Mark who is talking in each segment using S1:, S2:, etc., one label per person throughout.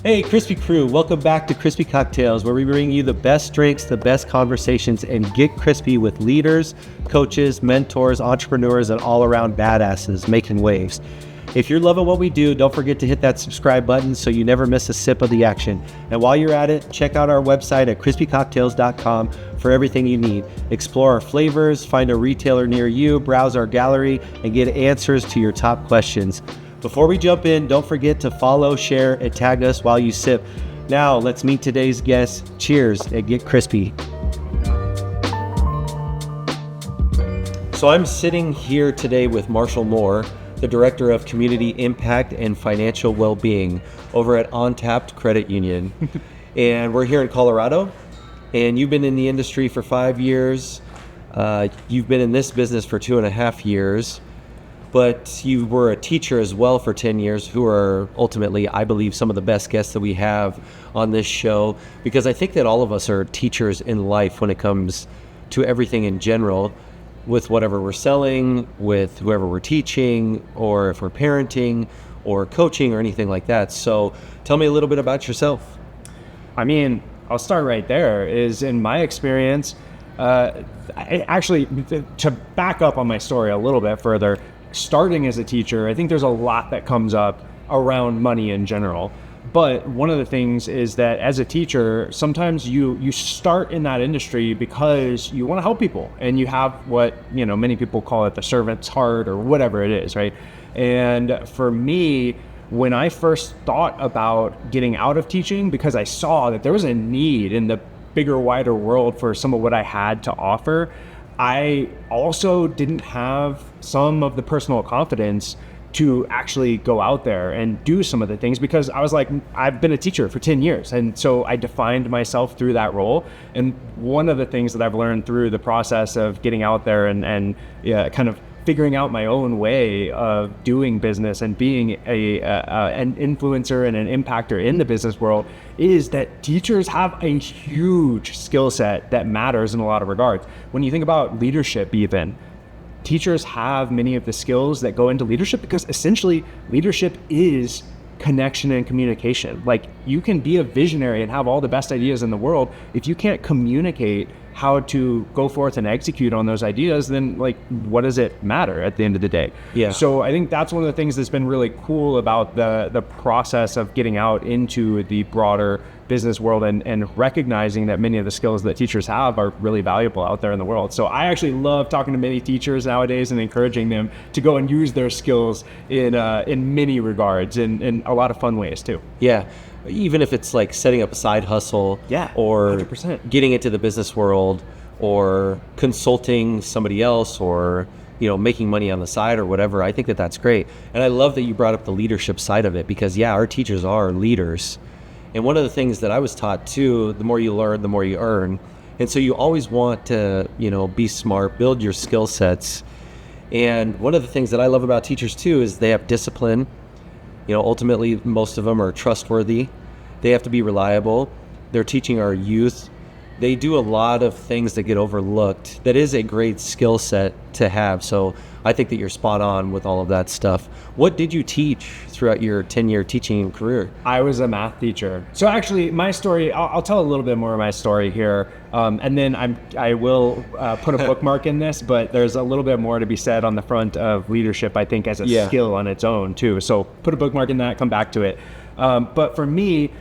S1: Hey, Crispy Crew, welcome back to Crispy Cocktails, where we bring you the best drinks, the best conversations, and get crispy with leaders, coaches, mentors, entrepreneurs, and all-around badasses making waves. If you're loving what we do, don't forget to hit that subscribe button so you never miss a sip of the action. And while you're at it, check out our website at crispycocktails.com for everything you need. Explore our flavors, find a retailer near you, browse our gallery, and get answers to your top questions. Before we jump in, don't forget to follow, share, and tag us while you sip. Now, let's meet today's guests. Cheers and get crispy. So I'm sitting here today with Marshall Moore, the Director of Community Impact and Financial Wellbeing over at Untapped Credit Union. And we're here in Colorado, and you've been in the industry for 5 years. You've been in this business for 2.5 years. But you were a teacher as well for 10 years, who are ultimately, I believe, some of the best guests that we have on this show, because I think that all of us are teachers in life when it comes to everything in general, with whatever we're selling, with whoever we're teaching, or if we're parenting or coaching or anything like that. So tell me a little bit about yourself.
S2: I mean, I'll start right there. Is in my experience, actually, to back up on my story a little bit further, starting as a teacher, I think there's a lot that comes up around money in general. But one of the things is that as a teacher, sometimes you start in that industry because you want to help people, and you have what, many people call it the servant's heart or whatever it is, right? And for me, when I first thought about getting out of teaching, because I saw that there was a need in the bigger, wider world for some of what I had to offer, I also didn't have some of the personal confidence to actually go out there and do some of the things, because I was like, I've been a teacher for 10 years. And so I defined myself through that role. And one of the things that I've learned through the process of getting out there and kind of figuring out my own way of doing business and being an influencer and an impactor in the business world is that teachers have a huge skill set that matters in a lot of regards. When you think about leadership even, teachers have many of the skills that go into leadership, because essentially leadership is connection and communication. Like, you can be a visionary and have all the best ideas in the world. If you can't communicate how to go forth and execute on those ideas, then what does it matter at the end of the day?
S1: Yeah.
S2: So I think that's one of the things that's been really cool about the process of getting out into the broader business world and recognizing that many of the skills that teachers have are really valuable out there in the world. So I actually love talking to many teachers nowadays and encouraging them to go and use their skills in many regards, in a lot of fun ways too.
S1: Yeah. Even if it's like setting up a side hustle, or
S2: 100%.
S1: Getting into the business world, or consulting somebody else, or making money on the side or whatever, I think that that's great. And I love that you brought up the leadership side of it, because our teachers are leaders. And one of the things that I was taught too, the more you learn, the more you earn. And so you always want to, be smart, build your skill sets. And one of the things that I love about teachers too is they have discipline. Ultimately, most of them are trustworthy. They have to be reliable. They're teaching our youth. They do a lot of things that get overlooked. That is a great skill set to have. So I think that you're spot on with all of that stuff. What did you teach throughout your 10-year teaching career?
S2: I was a math teacher. So actually, my story, I'll tell a little bit more of my story here. And then I will put a bookmark in this, but there's a little bit more to be said on the front of leadership, I think, as a skill on its own too. So put a bookmark in that, come back to it. But for me,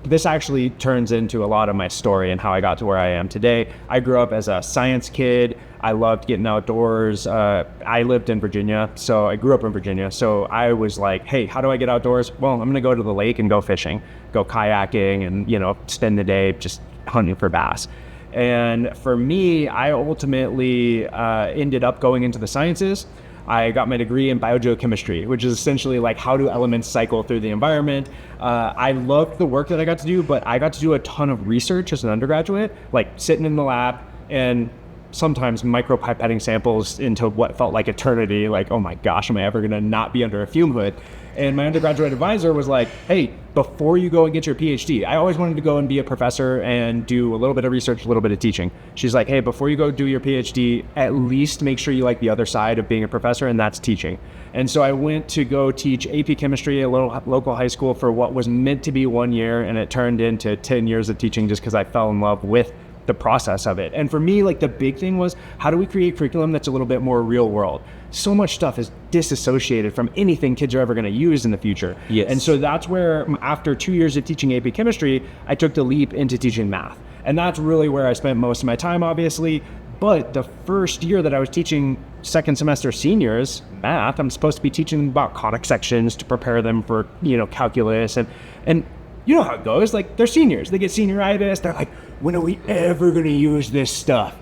S2: this actually turns into a lot of my story and how I got to where I am today. I grew up as a science kid. I loved getting outdoors. I lived in Virginia, so I grew up in Virginia. So I was like, hey, how do I get outdoors? Well, I'm gonna go to the lake and go fishing, go kayaking, and spend the day just hunting for bass. And for me, I ultimately ended up going into the sciences. I got my degree in biogeochemistry, which is essentially like how do elements cycle through the environment. I loved the work that I got to do, but I got to do a ton of research as an undergraduate, like sitting in the lab and sometimes micropipetting samples into what felt like eternity. Like, oh my gosh, am I ever going to not be under a fume hood? And my undergraduate advisor was like, hey, before you go and get your PhD, I always wanted to go and be a professor and do a little bit of research, a little bit of teaching. She's like, hey, before you go do your PhD, at least make sure you like the other side of being a professor, and that's teaching. And so I went to go teach AP chemistry at a local high school for what was meant to be 1 year, and it turned into 10 years of teaching just because I fell in love with the process of it. And for me, like, the big thing was, how do we create curriculum that's a little bit more real world? So much stuff is disassociated from anything kids are ever going to use in the future.
S1: Yes.
S2: And so that's where, after 2 years of teaching AP chemistry, I took the leap into teaching math. And that's really where I spent most of my time, obviously. But the first year that I was teaching second semester seniors math, I'm supposed to be teaching them about conic sections to prepare them for, calculus. And you know how it goes. Like, they're seniors. They get senioritis. They're like, when are we ever going to use this stuff?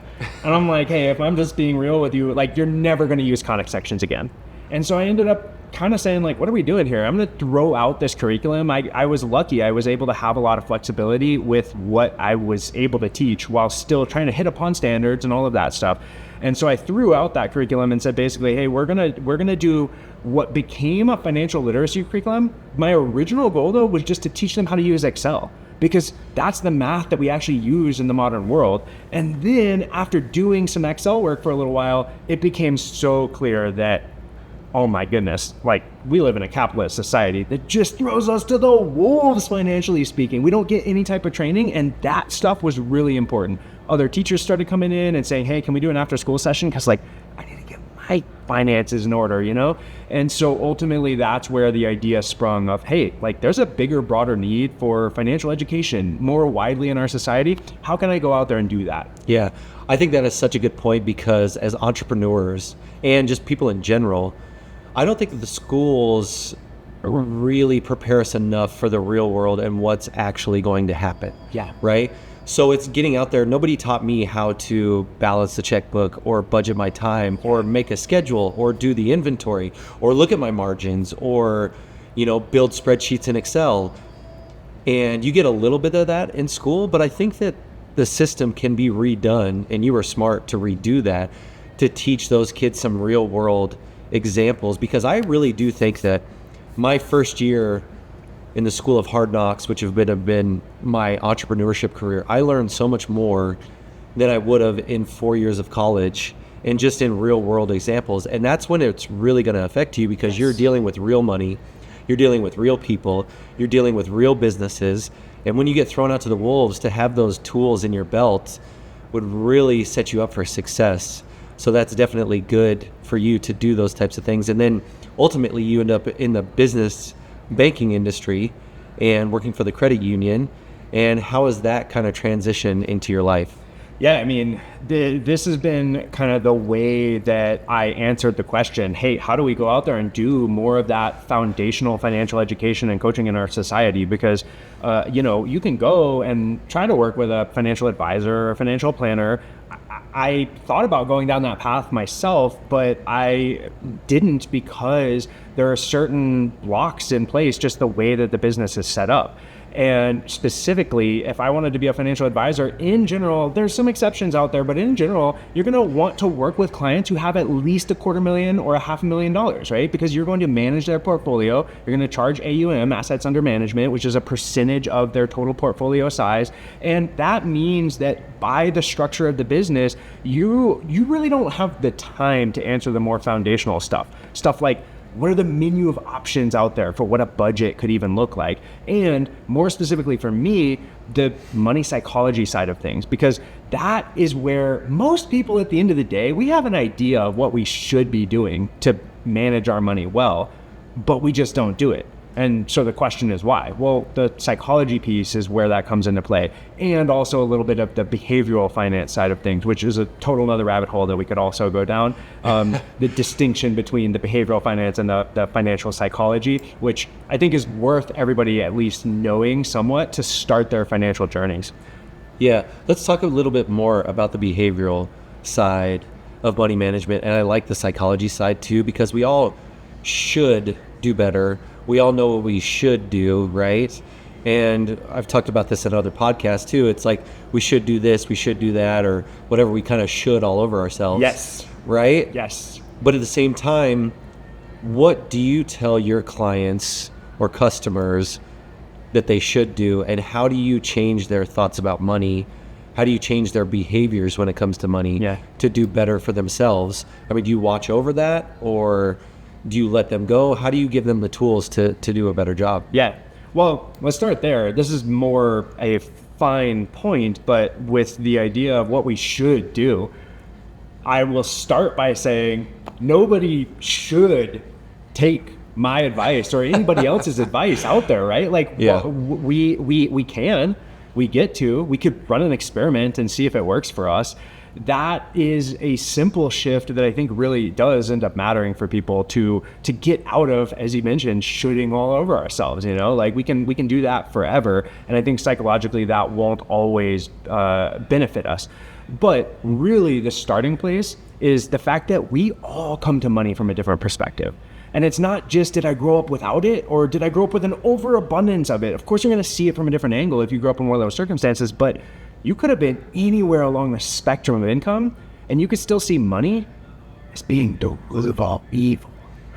S2: And I'm like, hey, if I'm just being real with you, like, you're never going to use conic sections again. And so I ended up kind of saying, like, what are we doing here? I'm going to throw out this curriculum. I was lucky. I was able to have a lot of flexibility with what I was able to teach while still trying to hit upon standards and all of that stuff. And so I threw out that curriculum and said, basically, hey, we're gonna do what became a financial literacy curriculum. My original goal, though, was just to teach them how to use Excel, because that's the math that we actually use in the modern world. And then after doing some Excel work for a little while, it became so clear that, oh my goodness, like, we live in a capitalist society that just throws us to the wolves, financially speaking. We don't get any type of training, and that stuff was really important. Other teachers started coming in and saying, hey, can we do an after school session? Because, like, I need to get my finances in order, And so ultimately that's where the idea sprung of, hey, like, there's a bigger, broader need for financial education more widely in our society. How can I go out there and do that?
S1: Yeah, I think that is such a good point, because as entrepreneurs and just people in general, I don't think that the schools really prepare us enough for the real world and what's actually going to happen.
S2: Yeah.
S1: Right? So it's getting out there. Nobody taught me how to balance the checkbook or budget my time or make a schedule or do the inventory or look at my margins or, build spreadsheets in Excel. And you get a little bit of that in school, but I think that the system can be redone, and you were smart to redo that, to teach those kids some real world examples, because I really do think that my first year in the School of Hard Knocks, which have been my entrepreneurship career, I learned so much more than I would have in 4 years of college and just in real world examples. And that's when it's really going to affect you, because you're dealing with real money, you're dealing with real people, you're dealing with real businesses. And when you get thrown out to the wolves, to have those tools in your belt would really set you up for success. So that's definitely good for you to do those types of things. And then ultimately you end up in the business banking industry and working for the credit union. And how has that kind of transition into your life?
S2: Yeah, I mean, this has been kind of the way that I answered the question, hey, how do we go out there and do more of that foundational financial education and coaching in our society? Because, you can go and try to work with a financial advisor or a financial planner. I thought about going down that path myself, but I didn't, because there are certain blocks in place, just the way that the business is set up. And specifically, if I wanted to be a financial advisor, in general, there's some exceptions out there, but in general, you're going to want to work with clients who have at least $250,000 or $500,000, right? Because you're going to manage their portfolio. You're going to charge AUM, assets under management, which is a percentage of their total portfolio size. And that means that by the structure of the business, you really don't have the time to answer the more foundational stuff like, what are the menu of options out there for what a budget could even look like? And more specifically for me, the money psychology side of things, because that is where most people at the end of the day, we have an idea of what we should be doing to manage our money well, but we just don't do it. And so the question is why? Well, the psychology piece is where that comes into play, and also a little bit of the behavioral finance side of things, which is a total other rabbit hole that we could also go down. The distinction between the behavioral finance and the financial psychology, which I think is worth everybody at least knowing somewhat to start their financial journeys.
S1: Yeah, let's talk a little bit more about the behavioral side of money management. And I like the psychology side too, because we all should do better. We all know what we should do, right? And I've talked about this in other podcasts too. It's like, we should do this, we should do that, or whatever. We kind of should all over ourselves.
S2: Yes.
S1: Right?
S2: Yes.
S1: But at the same time, what do you tell your clients or customers that they should do, and how do you change their thoughts about money? How do you change their behaviors when it comes to money to do better for themselves? I mean, do you watch over that, or do you let them go? How do you give them the tools to do a better job?
S2: Yeah. Well, let's start there. This is more a fine point, but with the idea of what we should do, I will start by saying nobody should take my advice or anybody else's advice out there, right? Like, we could run an experiment and see if it works for us. That is a simple shift that I think really does end up mattering for people to get out of, as you mentioned, shooting all over ourselves. Like we can do that forever, and I think psychologically that won't always benefit us. But really, the starting place is the fact that we all come to money from a different perspective. And it's not just, did I grow up without it, or did I grow up with an overabundance of it? Of course, you're going to see it from a different angle if you grew up in one of those circumstances, but you could have been anywhere along the spectrum of income, and you could still see money as being the root of all evil,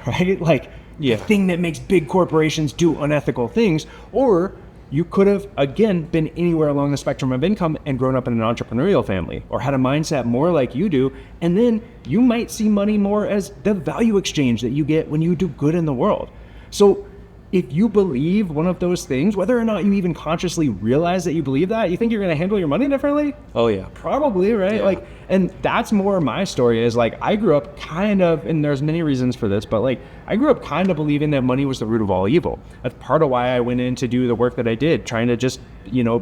S2: right? Like the thing that makes big corporations do unethical things. Or you could have, again, been anywhere along the spectrum of income and grown up in an entrepreneurial family, or had a mindset more like you do, and then you might see money more as the value exchange that you get when you do good in the world. So if you believe one of those things, whether or not you even consciously realize that you believe that, you think you're going to handle your money differently?
S1: Oh yeah.
S2: Probably, right? Yeah. Like, and that's more my story is like, I grew up kind of, and there's many reasons for this, but like, I grew up kind of believing that money was the root of all evil. That's part of why I went in to do the work that I did, trying to just,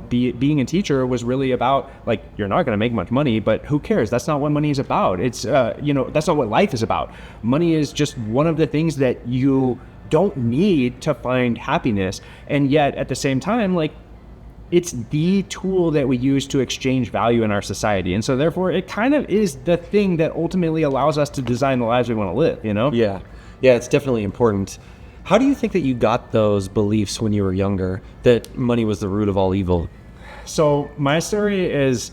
S2: being a teacher was really about like, you're not going to make much money, but who cares? That's not what money is about. It's, that's not what life is about. Money is just one of the things that you don't need to find happiness, and yet at the same time, like, it's the tool that we use to exchange value in our society, and so therefore it kind of is the thing that ultimately allows us to design the lives we want to live.
S1: Yeah, it's definitely important. How do you think that you got those beliefs when you were younger, that money was the root of all evil?
S2: So my story is,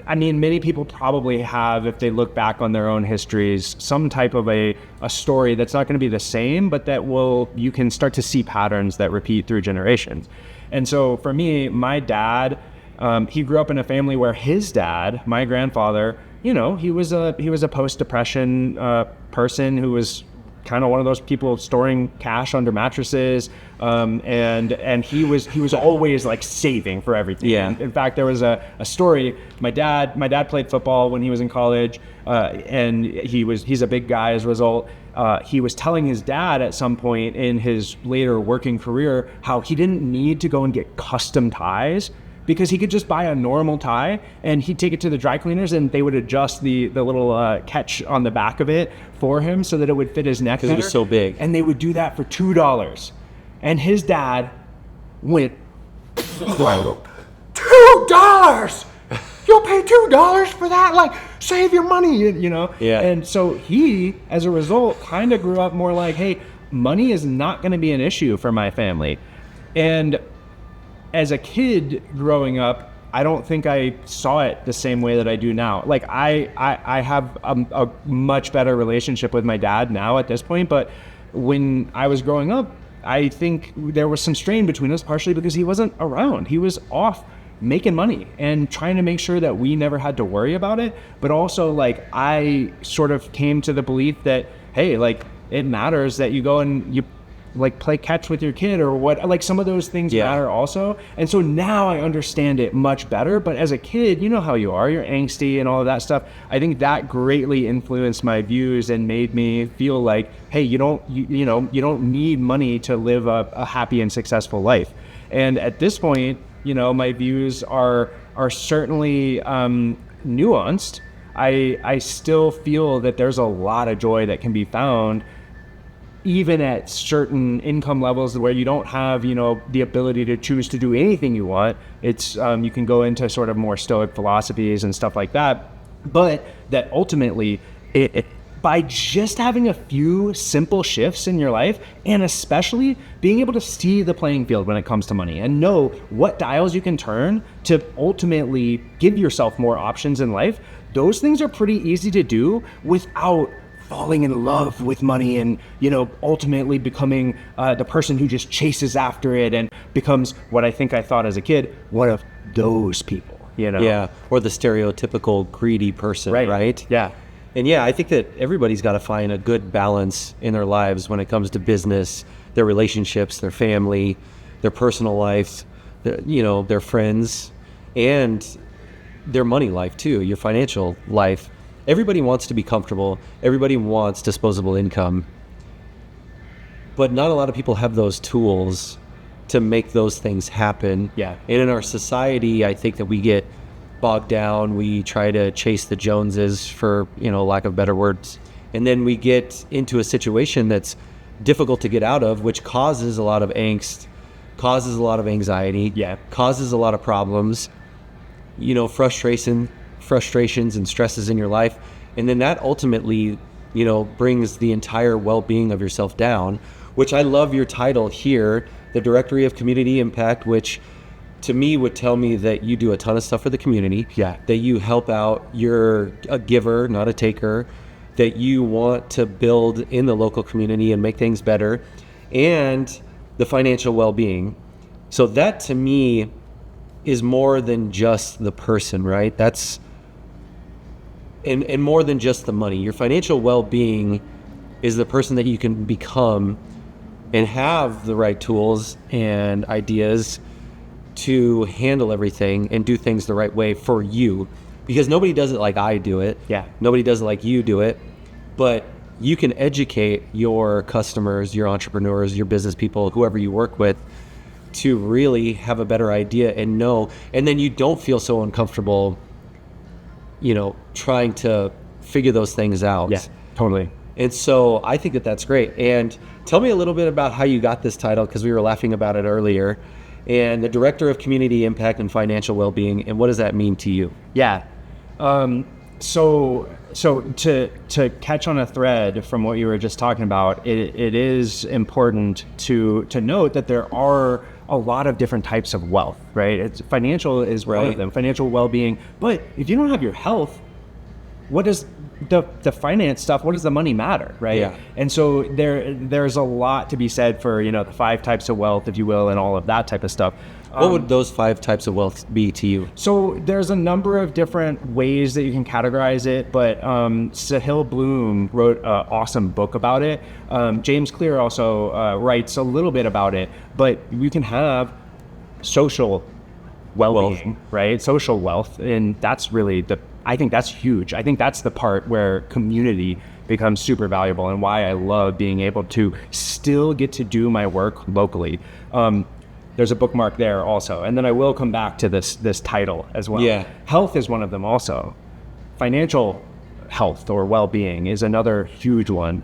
S2: I mean, many people probably have, if they look back on their own histories, some type of a story that's not going to be the same, but that you can start to see patterns that repeat through generations. And so for me, my dad, he grew up in a family where his dad, my grandfather, he was a post-depression person who was kind of one of those people storing cash under mattresses, and he was always like saving for everything.
S1: Yeah.
S2: In fact, there was a story. My dad played football when he was in college, and he's a big guy as a result. He was telling his dad at some point in his later working career how he didn't need to go and get custom ties, because he could just buy a normal tie and he'd take it to the dry cleaners and they would adjust the little catch on the back of it for him so that it would fit his neck better.
S1: Because it was so big.
S2: And they would do that for $2. And his dad went, $2? You'll pay $2 for that? Like, save your money,
S1: Yeah.
S2: And so he, as a result, kind of grew up more like, hey, money is not going to be an issue for my family. And as a kid growing up, I don't think I saw it the same way that I do now. Like I have a much better relationship with my dad now at this point, but when I was growing up, I think there was some strain between us, partially because he wasn't around. He was off making money and trying to make sure that we never had to worry about it. But also, like, I sort of came to the belief that, hey, like, it matters that you go and you like play catch with your kid or what, like some of those things matter also. And so now I understand it much better. But as a kid, you know how you are, you're angsty and all of that stuff. I think that greatly influenced my views and made me feel like, hey, you don't need money to live a happy and successful life. And at this point, my views are certainly nuanced. I still feel that there's a lot of joy that can be found even at certain income levels where you don't have, the ability to choose to do anything you want. It's, you can go into sort of more stoic philosophies and stuff like that, but that ultimately by just having a few simple shifts in your life, and especially being able to see the playing field when it comes to money and know what dials you can turn to ultimately give yourself more options in life, those things are pretty easy to do without falling in love with money and, ultimately becoming the person who just chases after it and becomes what I think I thought as a kid, one of those people,
S1: Yeah, or the stereotypical greedy person, right?
S2: Yeah.
S1: And yeah, I think that everybody's got to find a good balance in their lives when it comes to business, their relationships, their family, their personal life, their friends, and their money life too, your financial life. Everybody wants to be comfortable. Everybody wants disposable income. But not a lot of people have those tools to make those things happen.
S2: Yeah.
S1: And in our society, I think that we get bogged down. We try to chase the Joneses, for lack of better words, and then we get into a situation that's difficult to get out of, which causes a lot of angst, causes a lot of anxiety, causes a lot of problems, frustrations and stresses in your life, and then that ultimately brings the entire well-being of yourself down. Which I love your title here, the Directory of Community Impact, which to me would tell me that you do a ton of stuff for the community, that you help out, you're a giver, not a taker, that you want to build in the local community and make things better, and the financial well-being. So that to me is more than just the person, right? That's and more than just the money. Your financial well-being is the person that you can become and have the right tools and ideas to handle everything and do things the right way for you, because nobody does it like I do it. Nobody does it like you do it, but you can educate your customers, your entrepreneurs, your business people, whoever you work with, to really have a better idea and know, and then you don't feel so uncomfortable, trying to figure those things out.
S2: Yeah, totally.
S1: And so I think that that's great. And tell me a little bit about how you got this title, because we were laughing about it earlier, and the Director of Community Impact and Financial Wellbeing, and what does that mean to you?
S2: Yeah. So to catch on a thread from what you were just talking about, it is important to note that there are a lot of different types of wealth, right? Financial is one of them, financial well-being. But if you don't have your health, what does the finance stuff, what does the money matter, right?
S1: Yeah.
S2: And so there's a lot to be said for, the 5 types of wealth, if you will, and all of that type of stuff.
S1: What would those 5 types of wealth be to you?
S2: So there's a number of different ways that you can categorize it, but Sahil Bloom wrote an awesome book about it. James Clear also writes a little bit about it, but you can have social well-being, right? Social wealth, and that's really I think that's huge. I think that's the part where community becomes super valuable, and why I love being able to still get to do my work locally. There's a bookmark there also. And then I will come back to this title as well.
S1: Yeah.
S2: Health is one of them also. Financial health or well-being is another huge one.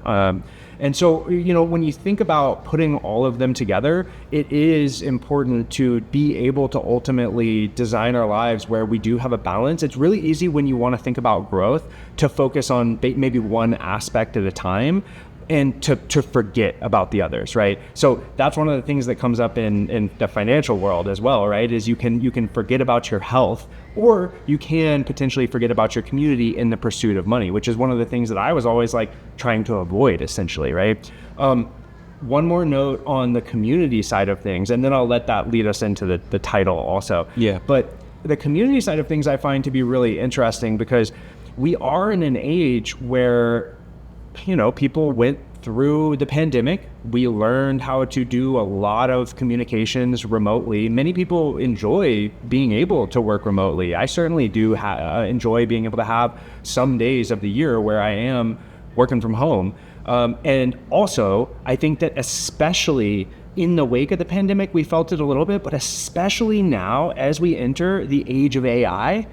S2: And so, when you think about putting all of them together, it is important to be able to ultimately design our lives where we do have a balance. It's really easy when you want to think about growth to focus on maybe one aspect at a time, and to forget about the others, right? So that's one of the things that comes up in the financial world as well, right? Is you can forget about your health, or you can potentially forget about your community in the pursuit of money, which is one of the things that I was always trying to avoid, essentially, right? One more note on the community side of things, and then I'll let that lead us into the title also.
S1: Yeah.
S2: But the community side of things I find to be really interesting, because we are in an age where people went through the pandemic. We learned how to do a lot of communications remotely. Many people enjoy being able to work remotely. I certainly do enjoy being able to have some days of the year where I am working from home. And also, I think that especially in the wake of the pandemic, we felt it a little bit, but especially now as we enter the age of AI,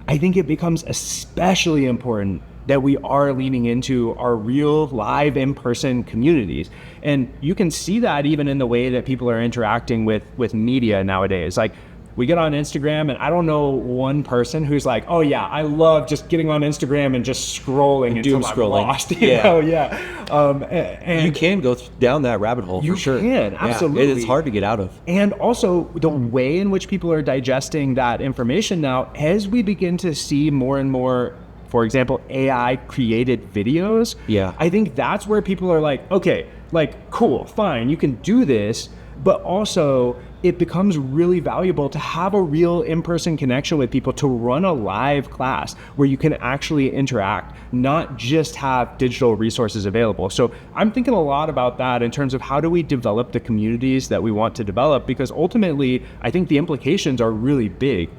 S2: I think it becomes especially important that we are leaning into our real live in-person communities. And you can see that even in the way that people are interacting with media nowadays. we get on Instagram, and I don't know one person who's like, oh yeah, I love just getting on Instagram and just scrolling
S1: Doom
S2: until I'm
S1: scrolling.
S2: lost.
S1: Yeah.
S2: And
S1: You can go down that rabbit hole
S2: You
S1: for sure.
S2: can,
S1: Yeah,
S2: absolutely.
S1: it's hard to get out of.
S2: And also the way in which people are digesting that information now, as we begin to see more and more, for example, AI created videos.
S1: Yeah.
S2: I think that's where people are like, okay, like, cool, fine, you can do this, but also it becomes really valuable to have a real in-person connection with people, to run a live class where you can actually interact, not just have digital resources available. So I'm thinking a lot about that in terms of how do we develop the communities that we want to develop, because ultimately I think the implications are really big.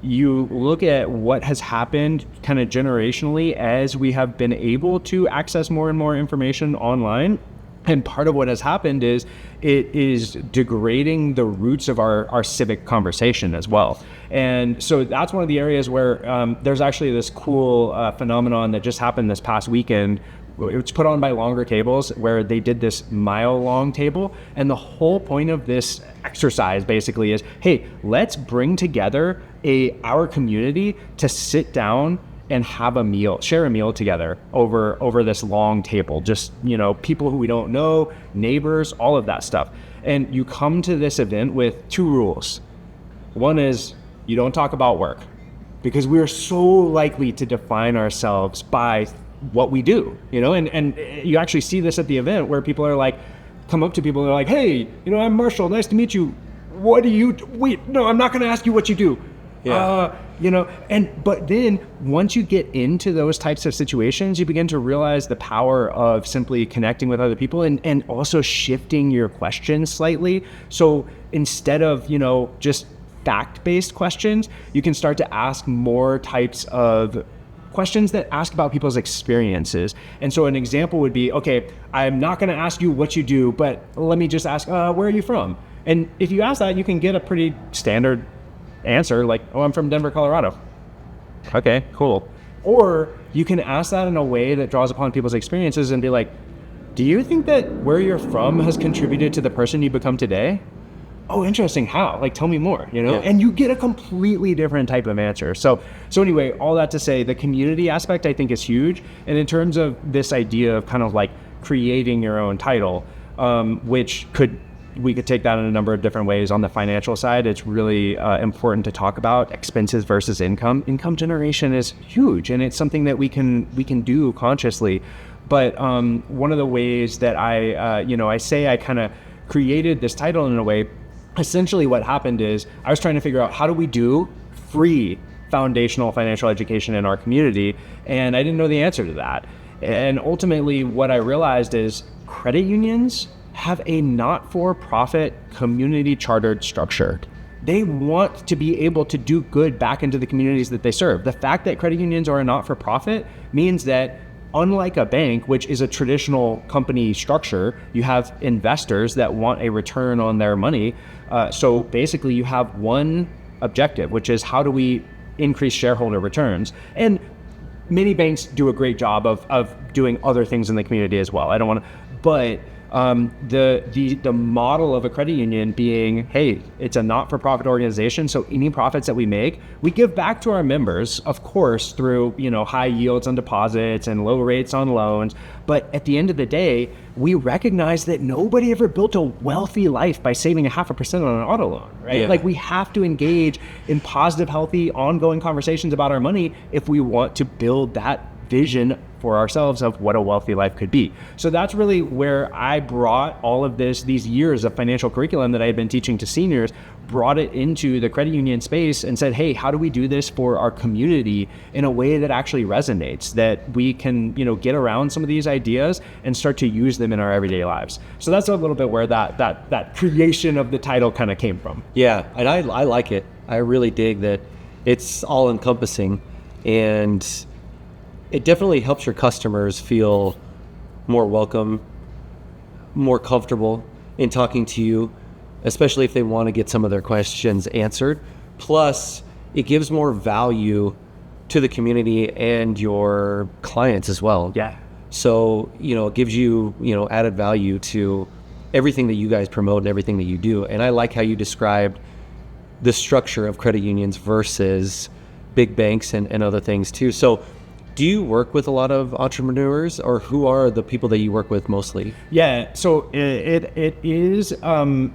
S2: You look at what has happened kind of generationally as we have been able to access more and more information online. And part of what has happened is it is degrading the roots of our civic conversation as well. And so that's one of the areas where there's actually this cool phenomenon that just happened this past weekend. It's put on by Longer Tables, where they did this mile-long table. And the whole point of this exercise basically is, hey, let's bring together our community to sit down and have a meal, share a meal together over this long table. Just, people who we don't know, neighbors, all of that stuff. And you come to this event with 2 rules. One is you don't talk about work, because we are so likely to define ourselves by what we do, and you actually see this at the event where people are like, come up to people and they're like, hey, I'm Marshall, nice to meet you. What do you do? Wait, no, I'm not going to ask you what you do.
S1: Yeah.
S2: But then once you get into those types of situations, you begin to realize the power of simply connecting with other people and also shifting your questions slightly. So instead of, just fact-based questions, you can start to ask more types of questions that ask about people's experiences. And so an example would be, okay, I'm not going to ask you what you do, but let me just ask, where are you from? And if you ask that, you can get a pretty standard answer, like, oh, I'm from Denver, Colorado. Okay, cool. Or you can ask that in a way that draws upon people's experiences and be like, do you think that where you're from has contributed to the person you become today? Oh, interesting. How? Like, tell me more,
S1: Yeah.
S2: And you get a completely different type of answer. So anyway, all that to say, the community aspect I think is huge. And in terms of this idea of kind of like creating your own title, which we could take that in a number of different ways. On the financial side, it's really important to talk about expenses versus income. Income generation is huge, and it's something that we can do consciously. But one of the ways that I say I kind of created this title in a way, essentially what happened is I was trying to figure out how do we do free foundational financial education in our community, and I didn't know the answer to that. And ultimately what I realized is credit unions have a not-for-profit community chartered structure. They want to be able to do good back into the communities that they serve. The fact that credit unions are a not-for-profit means that unlike a bank, which is a traditional company structure, you have investors that want a return on their money. So basically you have one objective, which is how do we increase shareholder returns? And many banks do a great job of doing other things in the community as well. I don't want to, but the model of a credit union being, hey, it's a not-for-profit organization, so any profits that we make, we give back to our members, of course, through high yields on deposits and low rates on loans. But at the end of the day, we recognize that nobody ever built a wealthy life by saving 0.5% on an auto loan, right?
S1: Yeah.
S2: Like, we have to engage in positive, healthy, ongoing conversations about our money if we want to build that vision for ourselves of what a wealthy life could be. So that's really where I brought all of these years of financial curriculum that I had been teaching to seniors, brought it into the credit union space and said, hey, how do we do this for our community in a way that actually resonates, that we can, get around some of these ideas and start to use them in our everyday lives. So that's a little bit where that creation of the title kind of came from.
S1: Yeah, and I like it. I really dig that it's all encompassing, and it definitely helps your customers feel more welcome, more comfortable in talking to you, especially if they want to get some of their questions answered. Plus, it gives more value to the community and your clients as well.
S2: Yeah.
S1: So, it gives you, added value to everything that you guys promote and everything that you do. And I like how you described the structure of credit unions versus big banks and other things too. So do you work with a lot of entrepreneurs, or who are the people that you work with mostly?
S2: Yeah, so it is a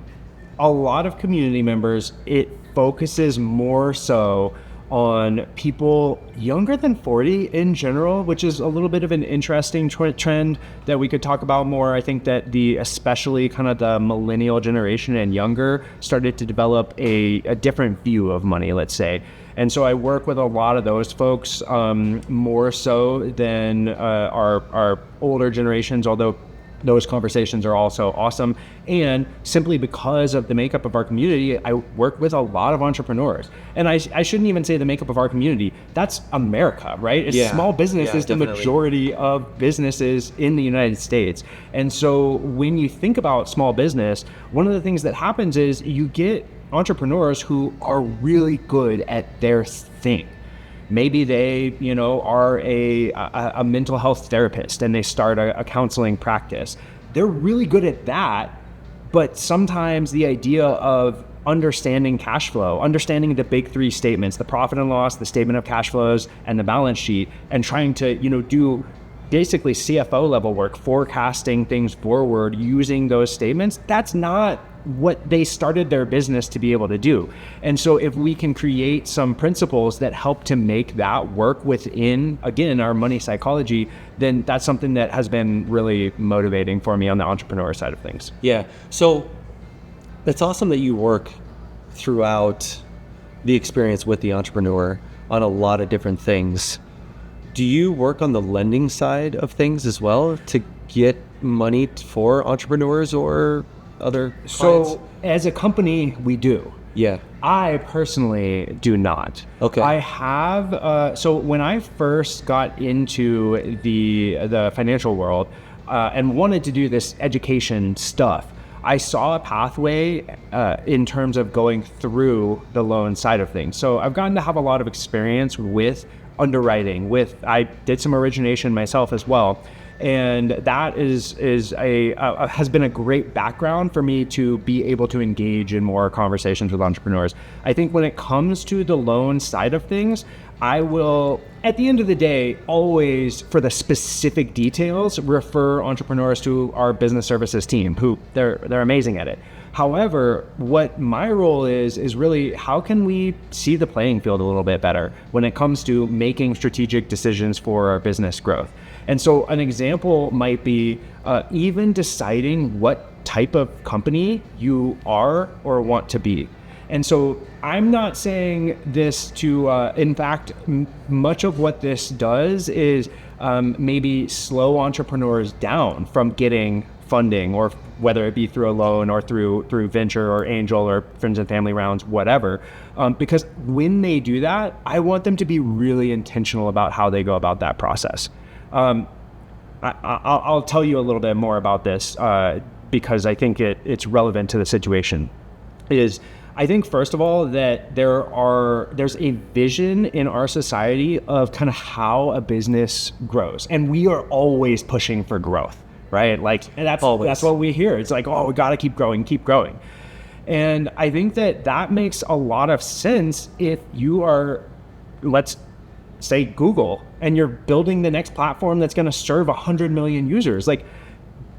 S2: lot of community members. It focuses more so on people younger than 40 in general, which is a little bit of an interesting trend that we could talk about more. I think that especially kind of the millennial generation and younger started to develop a different view of money, let's say. And so I work with a lot of those folks more so than our older generations, although those conversations are also awesome. And simply because of the makeup of our community, I work with a lot of entrepreneurs. And I shouldn't even say the makeup of our community. That's America, right? Small business is
S1: definitely
S2: the majority of businesses in the United States. And so when you think about small business, one of the things that happens is you get entrepreneurs who are really good at their thing. Maybe they, are a mental health therapist and they start a counseling practice. They're really good at that, but sometimes the idea of understanding cash flow, understanding the big three statements, the profit and loss, the statement of cash flows, and the balance sheet, and trying to, do basically CFO level work, forecasting things forward using those statements, that's not what they started their business to be able to do. And so if we can create some principles that help to make that work within, again, our money psychology, then that's something that has been really motivating for me on the entrepreneur side of things.
S1: Yeah. So it's awesome that you work throughout the experience with the entrepreneur on a lot of different things. Do you work on the lending side of things as well to get money for entrepreneurs or other clients?
S2: So as a company, we do.
S1: Yeah.
S2: I personally do not.
S1: Okay.
S2: I have, so when I first got into the financial world and wanted to do this education stuff, I saw a pathway in terms of going through the loan side of things. So I've gotten to have a lot of experience with underwriting, I did some origination myself as well. And that has been a great background for me to be able to engage in more conversations with entrepreneurs. I think when it comes to the loan side of things, I will, at the end of the day, always, for the specific details, refer entrepreneurs to our business services team, who they're amazing at it. However, what my role is really how can we see the playing field a little bit better when it comes to making strategic decisions for our business growth. And so an example might be even deciding what type of company you are or want to be. And so I'm not saying this to, in fact, much of what this does is maybe slow entrepreneurs down from getting funding, or whether it be through a loan or through venture or angel or friends and family rounds, whatever. Because when they do that, I want them to be really intentional about how they go about that process. I'll tell you a little bit more about this because I think it's relevant to the situation. I think, first of all, that there's a vision in our society of kind of how a business grows. And we are always pushing for growth, right? And that's what we hear. It's like, oh, we got to keep growing. And I think that makes a lot of sense if you are, let's say, Google, and you're building the next platform that's going to serve 100 million users.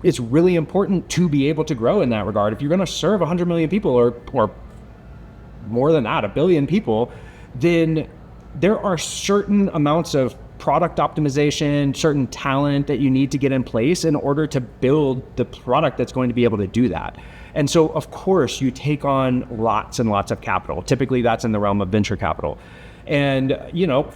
S2: It's really important to be able to grow in that regard. If you're going to serve 100 million people or more than that, 1 billion people, then there are certain amounts of product optimization, certain talent that you need to get in place in order to build the product that's going to be able to do that. And so, of course, you take on lots and lots of capital. Typically, that's in the realm of venture capital. And,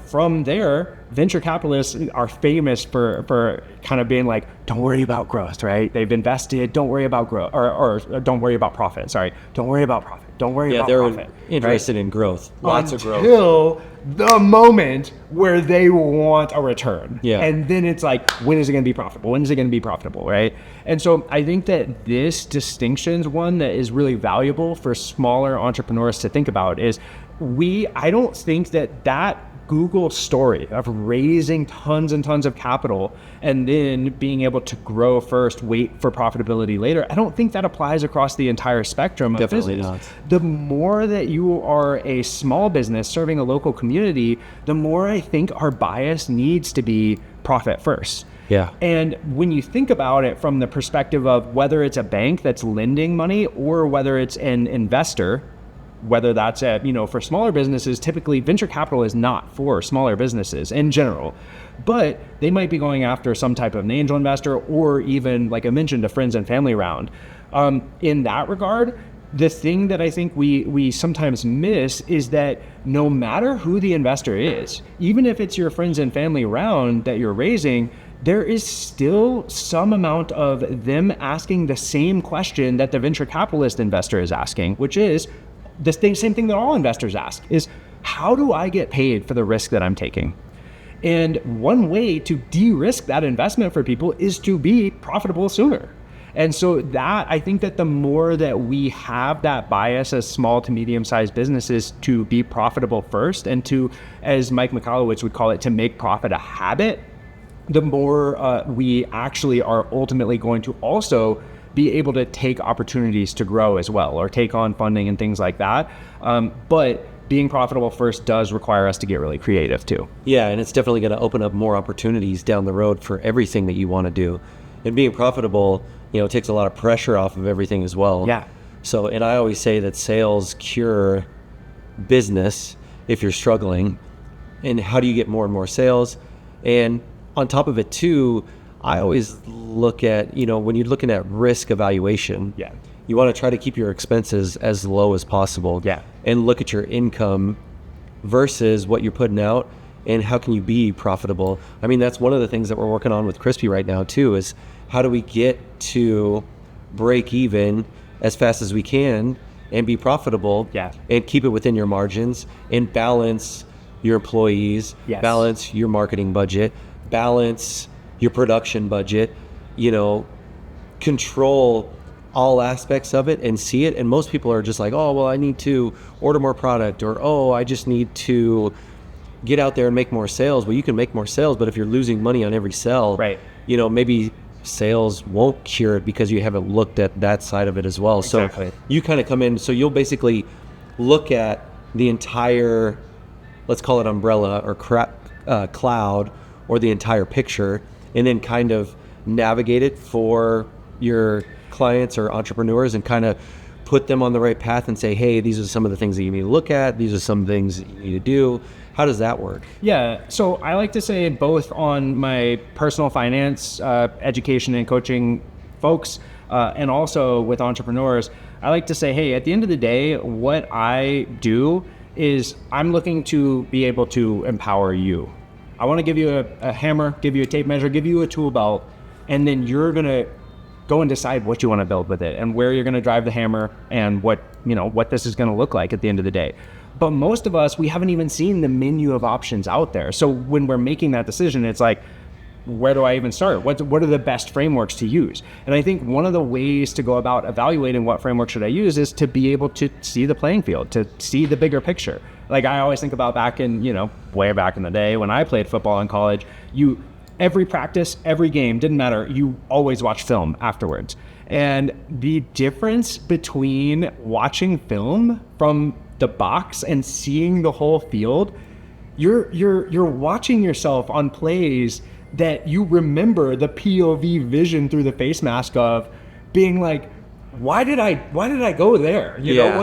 S2: from there, venture capitalists are famous for kind of being like, don't worry about growth, right? They've invested, don't worry about growth, or don't worry about profit. Sorry, don't worry about profit. Don't worry about profit.
S1: Yeah, they're interested in growth, lots of growth.
S2: Until the moment where they want a return.
S1: Yeah.
S2: And then it's like, when is it going to be profitable? When is it going to be profitable, right? And so I think that this distinction's one that is really valuable for smaller entrepreneurs to think about is I don't think that Google story of raising tons and tons of capital and then being able to grow first, wait for profitability later, I don't think that applies across the entire spectrum of
S1: Definitely
S2: business.
S1: not.
S2: The more that you are a small business serving a local community, the more I think our bias needs to be profit first.
S1: Yeah.
S2: And when you think about it from the perspective of whether it's a bank that's lending money or whether it's an investor, whether that's for smaller businesses, typically venture capital is not for smaller businesses in general, but they might be going after some type of an angel investor or even, like I mentioned, a friends and family round. In that regard, the thing that I think we sometimes miss is that no matter who the investor is, even if it's your friends and family round that you're raising, there is still some amount of them asking the same question that the venture capitalist investor is asking, which is the same thing that all investors ask is, how do I get paid for the risk that I'm taking? And one way to de-risk that investment for people is to be profitable sooner. And so that, I think that the more that we have that bias as small to medium-sized businesses to be profitable first and to, as Mike Michalowicz would call it, to make profit a habit, the more we actually are ultimately going to also be able to take opportunities to grow as well, or take on funding and things like that. But being profitable first does require us to get really creative too.
S1: Yeah, and it's definitely going to open up more opportunities down the road for everything that you want to do. And being profitable, takes a lot of pressure off of everything as well.
S2: Yeah.
S1: So, and I always say that sales cure business if you're struggling. And how do you get more and more sales? And on top of it too, I always look at, when you're looking at risk evaluation,
S2: Yeah.
S1: you want to try to keep your expenses as low as possible.
S2: Yeah.
S1: And look at your income versus what you're putting out and how can you be profitable. I mean, that's one of the things that we're working on with Crispy right now too, is how do we get to break even as fast as we can and be profitable.
S2: Yeah.
S1: And keep it within your margins and balance your employees,
S2: Yes.
S1: balance your marketing budget, balance your production budget, control all aspects of it and see it. And most people are just like, oh, well, I need to order more product, or, oh, I just need to get out there and make more sales. Well, you can make more sales, but if you're losing money on every sell,
S2: Right.
S1: Maybe sales won't cure it because you haven't looked at that side of it as well.
S2: Exactly.
S1: So you kind of come in, so you'll basically look at the entire, let's call it umbrella or cloud, or the entire picture, and then kind of navigate it for your clients or entrepreneurs and kind of put them on the right path and say, hey, these are some of the things that you need to look at. These are some things that you need to do. How does that work?
S2: Yeah, so I like to say both on my personal finance, education and coaching folks, and also with entrepreneurs, I like to say, hey, at the end of the day, what I do is I'm looking to be able to empower you. I want to give you a hammer, give you a tape measure, give you a tool belt, and then you're going to go and decide what you want to build with it and where you're going to drive the hammer and what this is going to look like at the end of the day. But most of us, we haven't even seen the menu of options out there. So when we're making that decision, it's like, where do I even start? What are the best frameworks to use? And I think one of the ways to go about evaluating what framework should I use is to be able to see the playing field, to see the bigger picture. Like I always think about back in, way back in the day when I played football in college, every practice, every game, didn't matter, you always watch film afterwards. And the difference between watching film from the box and seeing the whole field, you're watching yourself on plays that you remember the POV vision through the face mask of being like, why did I go there?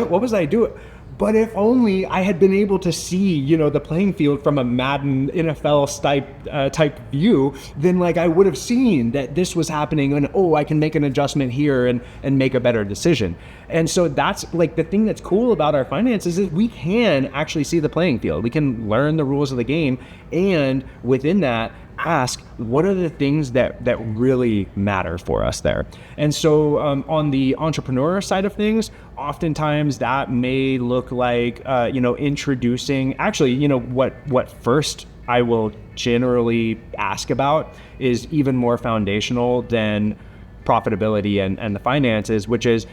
S2: What was I doing? But if only I had been able to see, the playing field from a Madden NFL type view, then I would have seen that this was happening and, I can make an adjustment here and make a better decision. And so that's the thing that's cool about our finances is we can actually see the playing field. We can learn the rules of the game, and within that, ask what are the things that really matter for us there. And so on the entrepreneur side of things, oftentimes that may look like introducing, actually, what first I will generally ask about is even more foundational than profitability and the finances, which is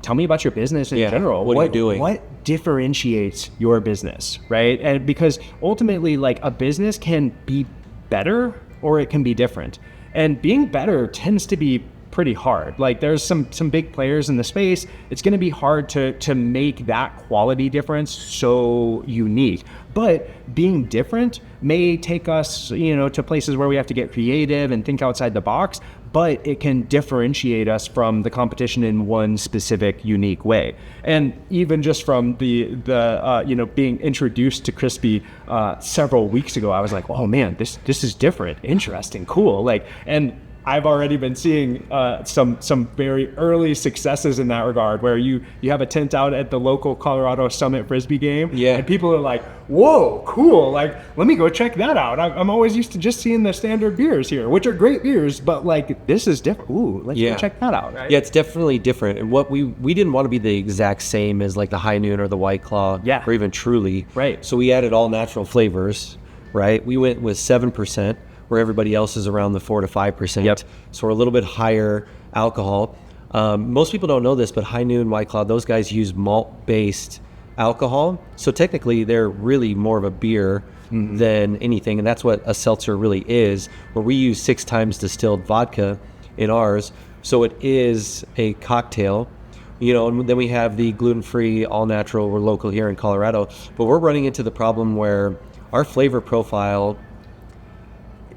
S2: tell me about your business in
S1: Yeah,
S2: general.
S1: what are you doing?
S2: What differentiates your business, right? And because ultimately, like, a business can be better or it can be different. And being better tends to be pretty hard. Like, there's some big players in the space. It's going to be hard to make that quality difference so unique. But being different may take us, to places where we have to get creative and think outside the box, but it can differentiate us from the competition in one specific unique way. And even just from the being introduced to Crispy several weeks ago, I was like, oh man, this is different, interesting, cool. Like, and I've already been seeing some very early successes in that regard, where you have a tent out at the local Colorado Summit Frisbee game, and people are like, whoa, cool, like, let me go check that out. I'm always used to just seeing the standard beers here, which are great beers, but like, this is different. Ooh, let's go check that out. Right?
S1: Yeah, it's definitely different. And what we didn't want to be the exact same as like the High Noon or the White Claw, or even Truly.
S2: Right.
S1: So we added all natural flavors, right? We went with 7%. Where everybody else is around the 4 to 5%.
S2: Yep.
S1: So we're a little bit higher alcohol. Most people don't know this, but High Noon, White Claw, those guys use malt-based alcohol. So technically, they're really more of a beer than anything, and that's what a seltzer really is, where we use 6 times distilled vodka in ours. So it is a cocktail. And then we have the gluten-free, all-natural. We're local here in Colorado. But we're running into the problem where our flavor profile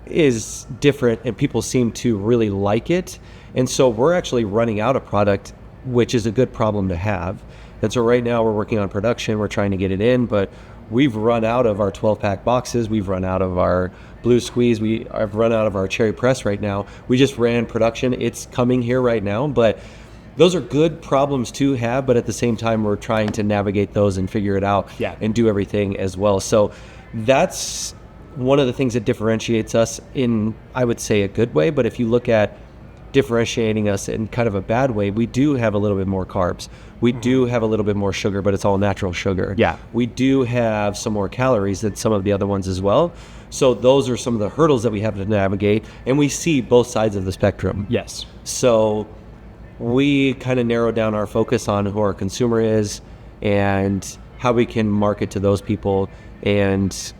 S1: is different and people seem to really like it, and so we're actually running out of product, which is a good problem to have. And so right now we're working on production, we're trying to get it in, but we've run out of our 12-pack boxes, we've run out of our Blue Squeeze, I've run out of our Cherry Press right now. We just ran production, it's coming here right now, but those are good problems to have, but at the same time we're trying to navigate those and figure it out and do everything as well. So that's one of the things that differentiates us in, I would say, a good way. But if you look at differentiating us in kind of a bad way, we do have a little bit more carbs. We do have a little bit more sugar, but it's all natural sugar.
S2: Yeah.
S1: We do have some more calories than some of the other ones as well. So those are some of the hurdles that we have to navigate. And we see both sides of the spectrum.
S2: Yes.
S1: So we kind of narrow down our focus on who our consumer is and how we can market to those people and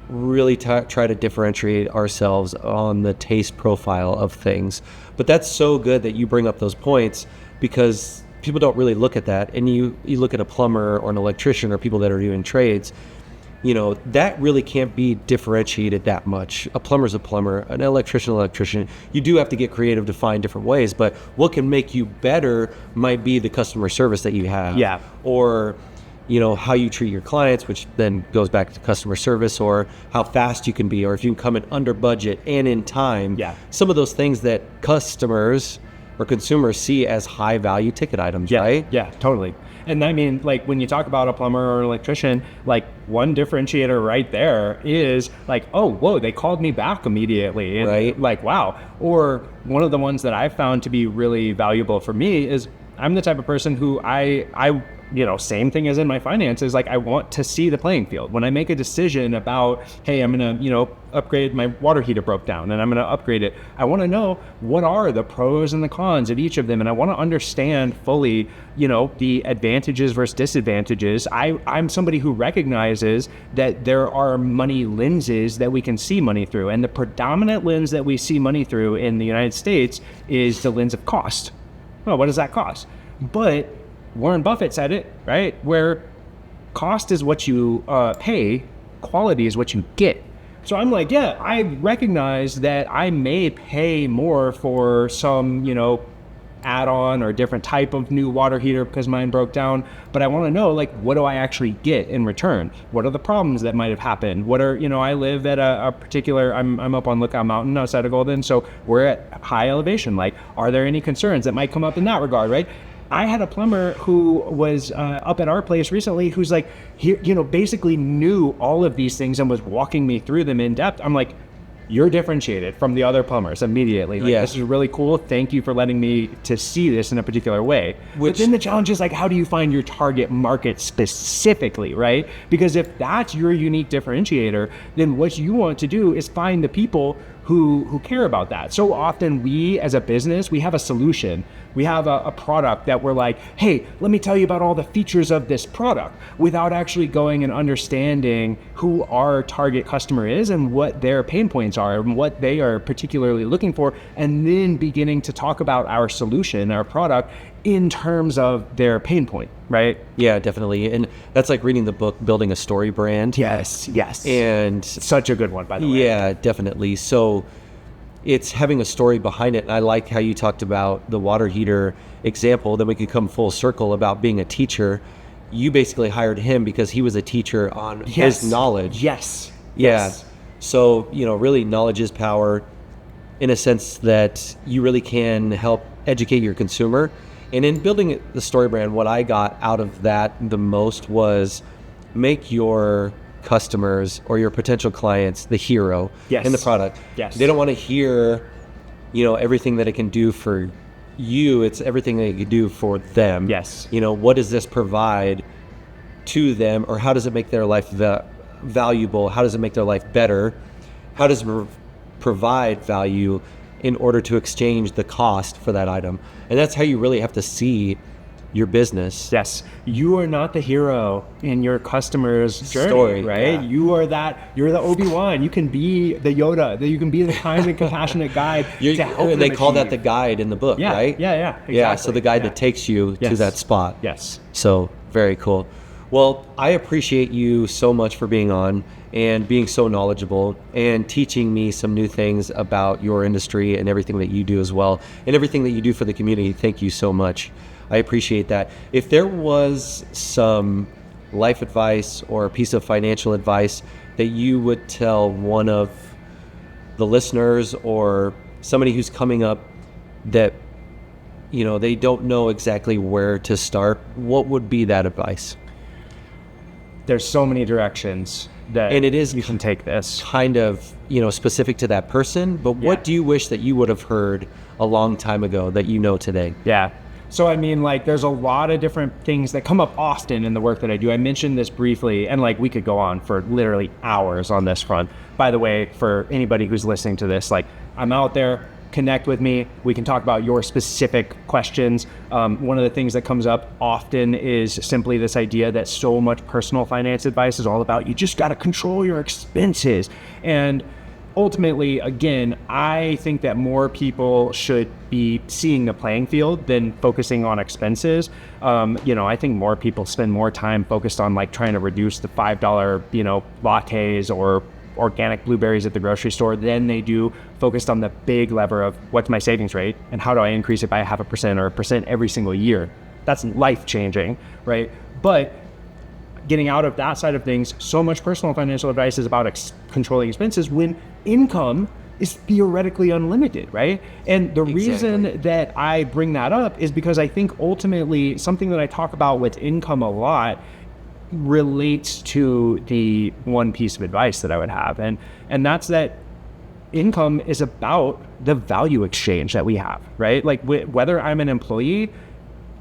S1: really try to differentiate ourselves on the taste profile of things. But that's so good that you bring up those points, because people don't really look at that. And you look at a plumber or an electrician or people that are doing trades, that really can't be differentiated that much. A plumber's a plumber, an electrician. You do have to get creative to find different ways, but what can make you better might be the customer service that you have.
S2: Yeah.
S1: Or how you treat your clients, which then goes back to customer service, or how fast you can be, or if you can come in under budget and in time.
S2: Yeah.
S1: Some of those things that customers or consumers see as high value ticket items, right?
S2: Yeah, totally. And I mean, like, when you talk about a plumber or electrician, like, one differentiator right there is like, oh, whoa, they called me back immediately. And
S1: right.
S2: Like, wow. Or one of the ones that I've found to be really valuable for me is I'm the type of person who I same thing as in my finances, like, I want to see the playing field. When I make a decision about, hey, I'm going to, upgrade, my water heater broke down and I'm going to upgrade it, I want to know what are the pros and the cons of each of them. And I want to understand fully, the advantages versus disadvantages. I'm somebody who recognizes that there are money lenses that we can see money through. And the predominant lens that we see money through in the United States is the lens of cost. Well, what does that cost? But Warren Buffett said it, right? Where cost is what you pay, quality is what you get. So I'm like, yeah, I recognize that I may pay more for some, add-on or different type of new water heater because mine broke down, but I want to know, like, what do I actually get in return? What are the problems that might have happened? What are, I live at a particular, I'm up on Lookout Mountain outside of Golden, so we're at high elevation. Like, are there any concerns that might come up in that regard, right? I had a plumber who was up at our place recently who's like, basically knew all of these things and was walking me through them in depth. I'm like, you're differentiated from the other plumbers immediately. Like, this is really cool. Thank you for letting me to see this in a particular way. But then the challenge is, like, how do you find your target market specifically, right? Because if that's your unique differentiator, then what you want to do is find the people who care about that. So often we as a business, we have a solution. We have a product that we're like, hey, let me tell you about all the features of this product, without actually going and understanding who our target customer is and what their pain points are and what they are particularly looking for, and then beginning to talk about our solution, our product, in terms of their pain point, right?
S1: Yeah, definitely. And that's like reading the book, Building a Story Brand.
S2: Yes.
S1: And
S2: Such a good one, by the way.
S1: yeah, definitely. So it's having a story behind it. And I like how you talked about the water heater example. Then we could come full circle about being a teacher. You basically hired him because he was a teacher on his knowledge.
S2: Yes.
S1: Yeah. So, really knowledge is power, in a sense that you really can help educate your consumer. And in building the story brand, what I got out of that the most was make your customers or your potential clients the hero in the product.
S2: Yes.
S1: They don't want to hear, everything that it can do for you. It's everything that it can do for them.
S2: Yes.
S1: What does this provide to them, or how does it make their life valuable? How does it make their life better? How does it provide value in order to exchange the cost for that item? And that's how you really have to see your business.
S2: Yes. You are not the hero in your customer's journey,
S1: Story,
S2: right?
S1: yeah.
S2: You're the Obi-Wan. You can be the Yoda. You can be the kind and compassionate guide to help them
S1: They call that the
S2: achieve.
S1: guide in the book, right?
S2: Yeah, exactly.
S1: Yeah, so the guide that takes you to
S2: Yes.
S1: that spot.
S2: Yes.
S1: So very cool. Well, I appreciate you so much for being on and being so knowledgeable and teaching me some new things about your industry and everything that you do as well, and everything that you do for the community. Thank you so much. I appreciate that. If there was some life advice or a piece of financial advice that you would tell one of the listeners or somebody who's coming up that, they don't know exactly where to start, what would be that advice?
S2: There's so many directions that
S1: And it is
S2: you can take this.
S1: kind of, specific to that person, but what do you wish that you would have heard a long time ago that you know today?
S2: Yeah. So, there's a lot of different things that come up often in the work that I do. I mentioned this briefly, and we could go on for literally hours on this front. By the way, for anybody who's listening to this, I'm out there, connect with me. We can talk about your specific questions. One of the things that comes up often is simply this idea that so much personal finance advice is all about, you just got to control your expenses. And ultimately, again, I think that more people should be seeing the playing field than focusing on expenses. I think more people spend more time focused on trying to reduce the $5, lattes or organic blueberries at the grocery store than they do focused on the big lever of what's my savings rate and how do I increase it by 0.5% or 1% every single year. That's life changing, right? But getting out of that side of things, so much personal financial advice is about controlling expenses when income is theoretically unlimited, right? And the reason that I bring that up is because I think ultimately something that I talk about with income a lot relates to the one piece of advice that I would have. And that's that income is about the value exchange that we have, right? Whether I'm an employee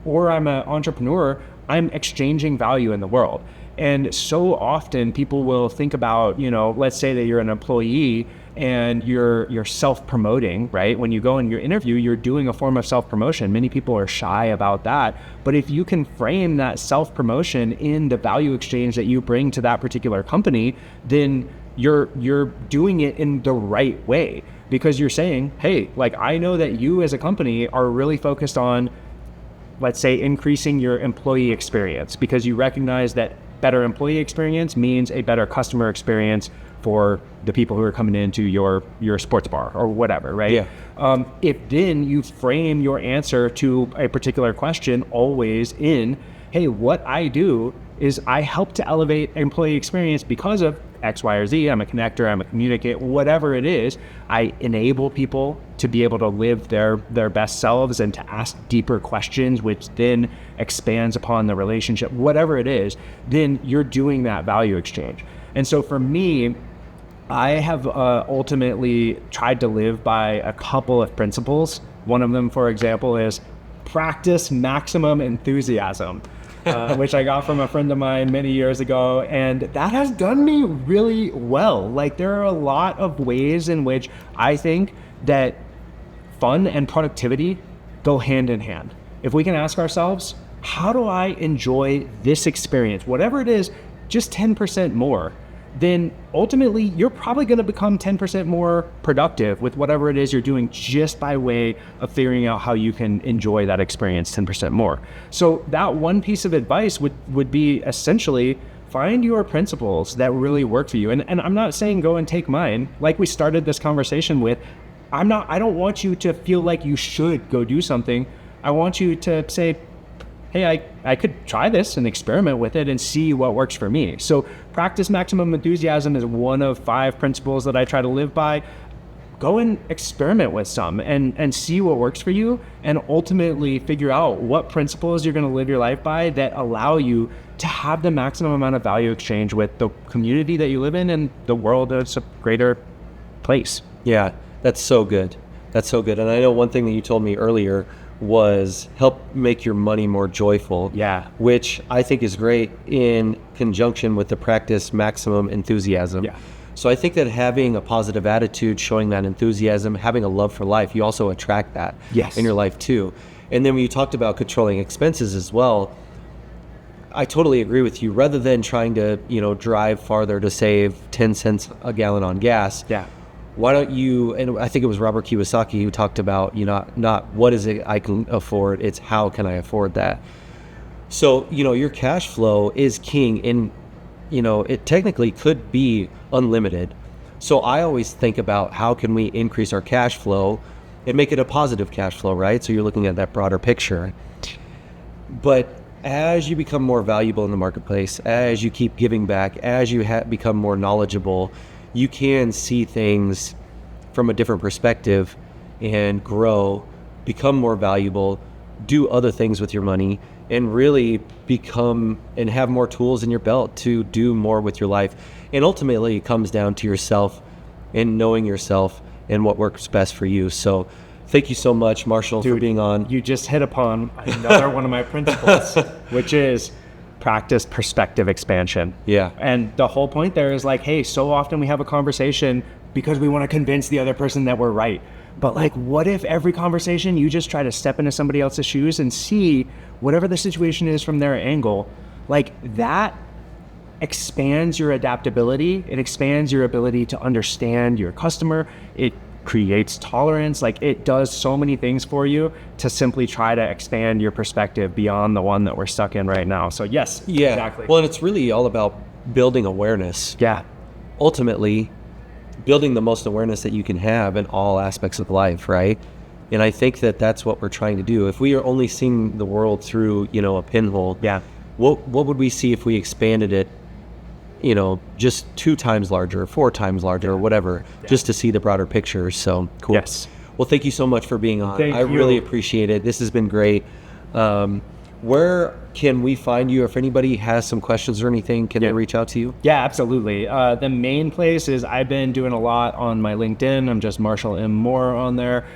S2: or I'm an entrepreneur, I'm exchanging value in the world. And so often people will think about, let's say that you're an employee and you're self-promoting, right? When you go in your interview, you're doing a form of self-promotion. Many people are shy about that. But if you can frame that self-promotion in the value exchange that you bring to that particular company, then you're doing it in the right way, because you're saying, hey, I know that you as a company are really focused on, let's say, increasing your employee experience, because you recognize that better employee experience means a better customer experience for the people who are coming into your sports bar or whatever, right?
S1: Yeah.
S2: If then you frame your answer to a particular question always in, hey, what I do is I help to elevate employee experience because of X, Y, or Z. I'm a connector, I'm a communicator, whatever it is. I enable people to be able to live their best selves and to ask deeper questions, which then expands upon the relationship, whatever it is, then you're doing that value exchange. And so for me, I have ultimately tried to live by a couple of principles. One of them, for example, is practice maximum enthusiasm. which I got from a friend of mine many years ago. And that has done me really well. Like, there are a lot of ways in which I think that fun and productivity go hand in hand. If we can ask ourselves, how do I enjoy this experience? Whatever it is, just 10% more, then ultimately you're probably going to become 10% more productive with whatever it is you're doing, just by way of figuring out how you can enjoy that experience 10% more. So that one piece of advice would be essentially find your principles that really work for you. And I'm not saying go and take mine. Like we started this conversation with, I don't want you to feel like you should go do something. I want you to say, hey, I could try this and experiment with it and see what works for me. So practice maximum enthusiasm is one of 5 principles that I try to live by. Go and experiment with some and see what works for you, and ultimately figure out what principles you're going to live your life by that allow you to have the maximum amount of value exchange with the community that you live in and the world as a greater place.
S1: Yeah, that's so good. That's so good. And I know one thing that you told me earlier was help make your money more joyful.
S2: Yeah.
S1: Which I think is great in conjunction with the practice maximum enthusiasm.
S2: Yeah.
S1: So I think that having a positive attitude, showing that enthusiasm, having a love for life, you also attract that in your life too. And then when you talked about controlling expenses as well, I totally agree with you. Rather than trying to, drive farther to save 10 cents a gallon on gas, why don't you, and I think it was Robert Kiyosaki who talked about, not what is it I can afford, it's how can I afford that. So, your cash flow is king, and, it technically could be unlimited. So I always think about how can we increase our cash flow and make it a positive cash flow, right? So you're looking at that broader picture. But as you become more valuable in the marketplace, as you keep giving back, as you become more knowledgeable, you can see things from a different perspective and grow, become more valuable, do other things with your money, and really become and have more tools in your belt to do more with your life. And ultimately, it comes down to yourself and knowing yourself and what works best for you. So thank you so much, Marshall, for being on.
S2: You just hit upon another one of my principles, which is practice perspective expansion.
S1: Yeah.
S2: And the whole point there is like, hey, so often we have a conversation because we want to convince the other person that we're right. But like, what if every conversation you just try to step into somebody else's shoes and see whatever the situation is from their angle? Like, that expands your adaptability. It expands your ability to understand your customer. It creates tolerance. Like, it does so many things for you to simply try to expand your perspective beyond the one that we're stuck in right now. So yes, exactly.
S1: Well, and it's really all about building awareness.
S2: Yeah.
S1: Ultimately, building the most awareness that you can have in all aspects of life, right? And I think that that's what we're trying to do. If we are only seeing the world through, a pinhole, what would we see if we expanded it, just 2 times larger, 4 times larger, or whatever, just to see the broader picture? So cool.
S2: Yes.
S1: Well, thank you so much for being on.
S2: Thank
S1: I
S2: you.
S1: really appreciate it. This has been great. Where can we find you? If anybody has some questions or anything, can they reach out to you?
S2: Yeah, absolutely. The main place is I've been doing a lot on my LinkedIn. I'm just Marshall M. Moore on there.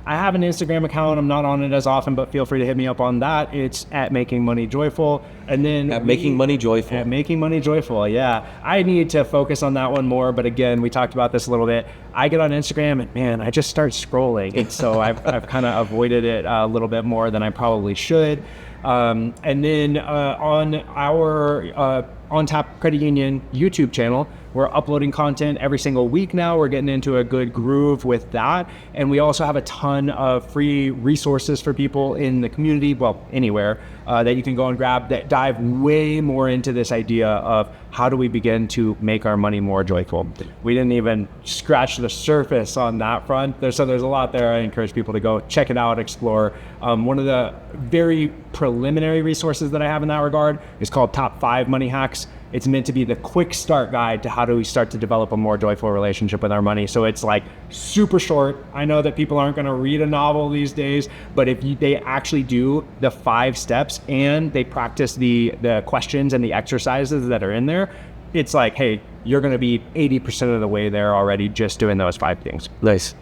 S2: I have an Instagram account. I'm not on it as often, but feel free to hit me up on that. It's at Making Money Joyful. And then
S1: Making Money Joyful.
S2: At Making Money Joyful, yeah. I need to focus on that one more, but again, we talked about this a little bit. I get on Instagram and man, I just start scrolling. And so I've kind of avoided it a little bit more than I probably should. And then on our On Tap Credit Union YouTube channel, we're uploading content every single week now. We're getting into a good groove with that. And we also have a ton of free resources for people in the community, well, anywhere, that you can go and grab that dive way more into this idea of how do we begin to make our money more joyful. We didn't even scratch the surface on that front. There's a lot there. I encourage people to go check it out, explore. One of the very preliminary resources that I have in that regard is called Top 5 Money Hacks. It's meant to be the quick start guide to how do we start to develop a more joyful relationship with our money. So it's like super short. I know that people aren't going to read a novel these days, but if they actually do the 5 steps and they practice the questions and the exercises that are in there, it's like, hey, you're going to be 80% of the way there already just doing those 5 things.
S1: Nice.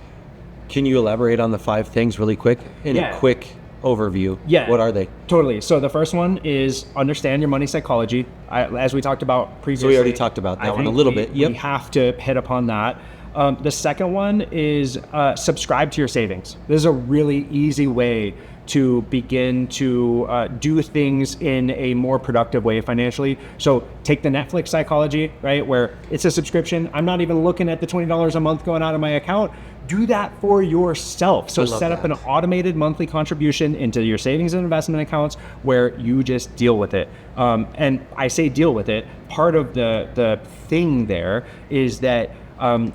S1: Can you elaborate on the 5 things really quick? In a quick overview.
S2: Yeah.
S1: What are they?
S2: Totally. So the first one is understand your money psychology. As we talked about previously.
S1: So we already talked about that one a little bit. Yep.
S2: We have to hit upon that. The second one is subscribe to your savings. This is a really easy way to begin to do things in a more productive way financially. So take the Netflix psychology, right, where it's a subscription. I'm not even looking at the $20 a month going out of my account. Do that for yourself. So set up an automated monthly contribution into your savings and investment accounts where you just deal with it. And I say deal with it. Part of the thing there is that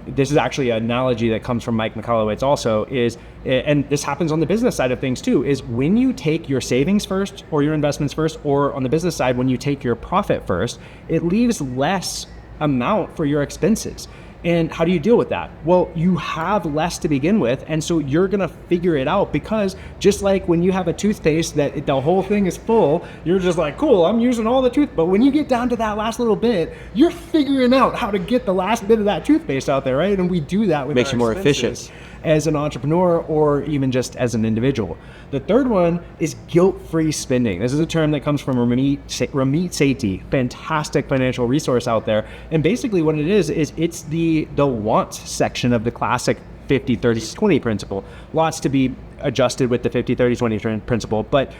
S2: this is actually an analogy that comes from Mike Michalowicz also is, and this happens on the business side of things too, is when you take your savings first or your investments first, or on the business side, when you take your profit first, it leaves less amount for your expenses. And how do you deal with that? Well, you have less to begin with, and so you're gonna figure it out, because just like when you have a toothpaste that the whole thing is full, you're just like, cool, I'm using all the tooth. But when you get down to that last little bit, you're figuring out how to get the last bit of that toothpaste out there, right? And we do that with
S1: makes
S2: our
S1: you more
S2: expenses
S1: efficient
S2: as an entrepreneur or even just as an individual. The third one is guilt-free spending. This is a term that comes from Ramit Sethi, fantastic financial resource out there. And basically what it is it's the wants section of the classic 50-30-20 principle. Lots to be adjusted with the 50-30-20 principle, but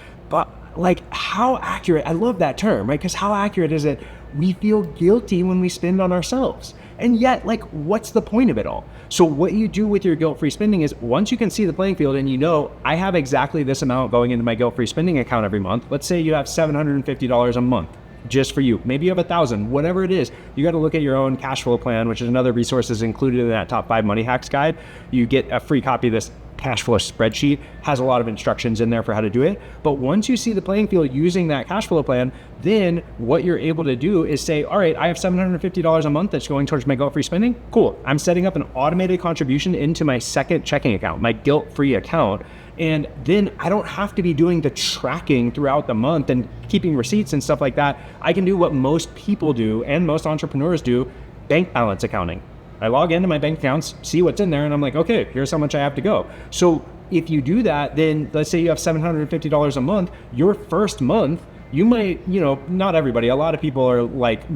S2: like, how accurate, I love that term, right? Because how accurate is it? We feel guilty when we spend on ourselves. And yet, like, what's the point of it all? So what you do with your guilt-free spending is, once you can see the playing field and you know, I have exactly this amount going into my guilt-free spending account every month. Let's say you have $750 a month just for you. Maybe you have 1,000, whatever it is. You got to look at your own cash flow plan, which is another resource is included in that top 5 money hacks guide. You get a free copy of this cash flow spreadsheet, has a lot of instructions in there for how to do it. But once you see the playing field using that cash flow plan, then what you're able to do is say, all right, I have $750 a month that's going towards my guilt-free spending. Cool. I'm setting up an automated contribution into my second checking account, my guilt-free account. And then I don't have to be doing the tracking throughout the month and keeping receipts and stuff like that. I can do what most people do and most entrepreneurs do, bank balance accounting. I log into my bank accounts, see what's in there, and I'm like, okay, here's how much I have to go. So if you do that, then let's say you have $750 a month, your first month, you might, not everybody, a lot of people are like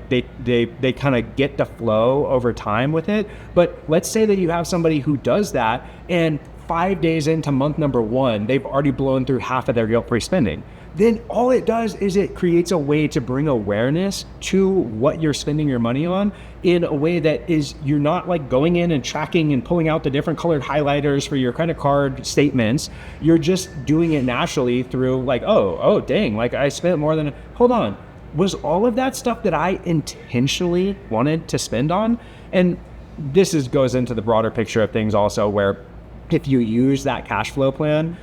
S2: they kind of get the flow over time with it. But let's say that you have somebody who does that, and 5 days into month number 1, they've already blown through half of their guilt-free spending. Then all it does is it creates a way to bring awareness to what you're spending your money on in a way that is, you're not like going in and tracking and pulling out the different colored highlighters for your credit card statements. You're just doing it naturally through like, oh, dang, like I spent more than, hold on. Was all of that stuff that I intentionally wanted to spend on? And this goes into the broader picture of things also, where if you use that cash flow plan,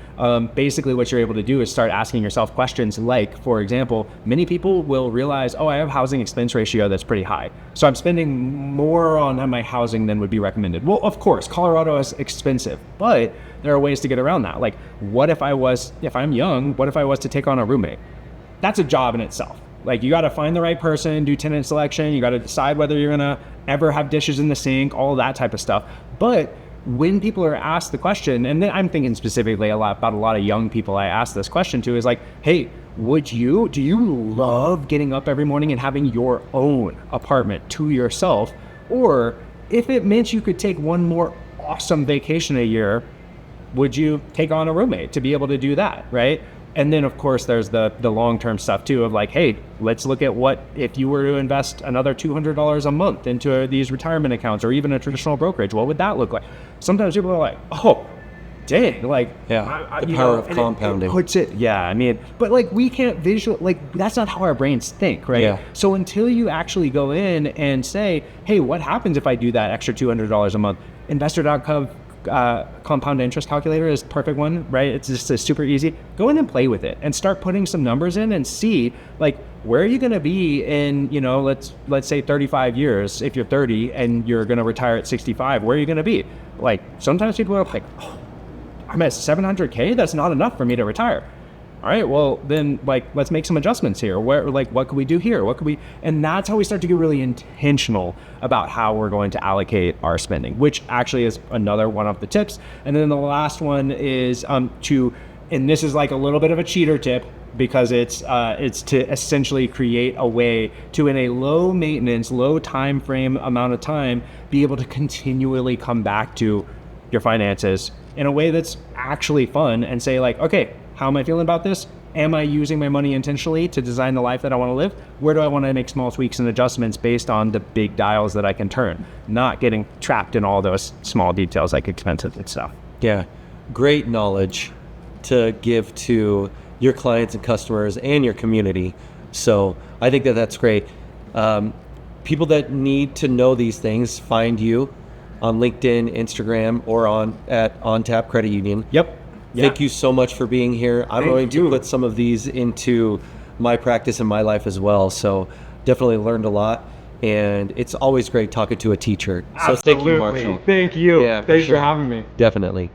S2: basically what you're able to do is start asking yourself questions like, for example, many people will realize, I have housing expense ratio that's pretty high. So I'm spending more on my housing than would be recommended. Well, of course, Colorado is expensive, but there are ways to get around that. Like, if I'm young, what if I was to take on a roommate? That's a job in itself. Like, you got to find the right person, do tenant selection. You got to decide whether you're going to ever have dishes in the sink, all that type of stuff. But when people are asked the question, and then I'm thinking specifically about a lot of young people I ask this question to, is like, hey, do you love getting up every morning and having your own apartment to yourself? Or if it meant you could take one more awesome vacation a year, would you take on a roommate to be able to do that, right? And then, of course, there's the long-term stuff too of like, hey, let's look at what if you were to invest another $200 a month into these retirement accounts or even a traditional brokerage, what would that look like? Sometimes people are like, oh, dang, like,
S1: yeah, the power of compounding.
S2: It puts it, yeah, I mean, but like we can't like that's not how our brains think, right?
S1: Yeah.
S2: So until you actually go in and say, hey, what happens if I do that extra $200 a month? Investor.com compound interest calculator is the perfect one, right? It's just super easy. Go in and play with it and start putting some numbers in and see, like, where are you going to be in, let's say 35 years. If you're 30 and you're going to retire at 65, where are you going to be? Like, sometimes people are like, I'm at 700K. That's not enough for me to retire. All right, well then, like, let's make some adjustments here. What could we do here? And that's how we start to get really intentional about how we're going to allocate our spending, which actually is another one of the tips. And then the last one is to And this is like a little bit of a cheater tip because it's to essentially create a way to, in a low maintenance, low time frame amount of time, be able to continually come back to your finances in a way that's actually fun and say like, okay, how am I feeling about this? Am I using my money intentionally to design the life that I want to live? Where do I want to make small tweaks and adjustments based on the big dials that I can turn? Not getting trapped in all those small details like expenses and stuff.
S1: Yeah, great knowledge to give to your clients and customers and your community. So I think that that's great. People that need to know these things find you on LinkedIn, Instagram, or at OnTap Credit Union.
S2: Yep.
S1: Thank you so much for being here. I'm going to put some of these into my practice in my life as well. So definitely learned a lot. And it's always great talking to a teacher. So thank you, Marshall.
S2: Thank you.
S1: Yeah,
S2: Thanks
S1: sure.
S2: for having me.
S1: Definitely.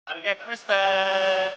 S3: Happy Christmas!